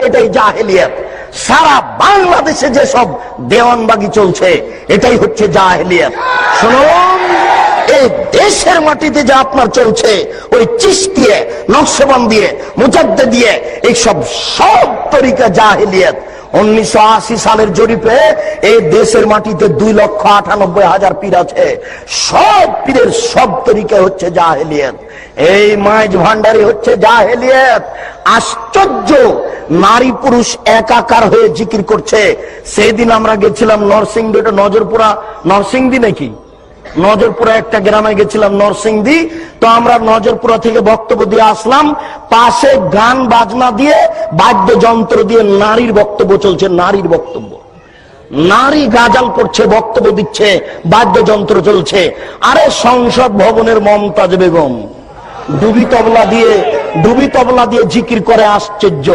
এটাই জাহেলিয়াত। সারা বাংলাদেশে যে সব দেওয়ানবাগি চলছে এটাই হচ্ছে জাহেলিয়াত। শুনুন, এই দেশের মাটিতে যা আপনার চলছে ওই চিশতিয়া, নকশবন্দিয়ে, মুজাদ্দিদ দিয়ে এইসব সব তরিকা জাহেলিয়াত। 1980 সালের জরিপে এই দেশের মাটিতে 2,98,000 পীর আছে। সব পীরের সব তরিকা হচ্ছে জাহেলিয়াত। এই মাইজ ভান্ডারি হচ্ছে জাহেলিয়াত। আশ্চর্য, নারী পুরুষ একাকার হয়ে জিকির করছে। সেদিন আমরা গেছিলাম নরসিংদী, এটা নজরপুরা, নরসিংদী নাকি নজরপুরা একটা গ্রামে গেছিলাম, নরসিংদী। তো আমরা নজরপুরা থেকে বক্তব্য দিয়ে আসলাম, পাশে গান বাজনা দিয়ে বাদ্যযন্ত্র দিয়ে নারীর বক্তব্য চলছে। নারীর বক্তব্য, নারী গাজাল করছে, বক্তব্য দিচ্ছে, বাদ্যযন্ত্র চলছে। আরে সংসদ ভবনের মমতাজ বেগম ডুবি তবলা দিয়ে জিকির করে। আশ্চর্য।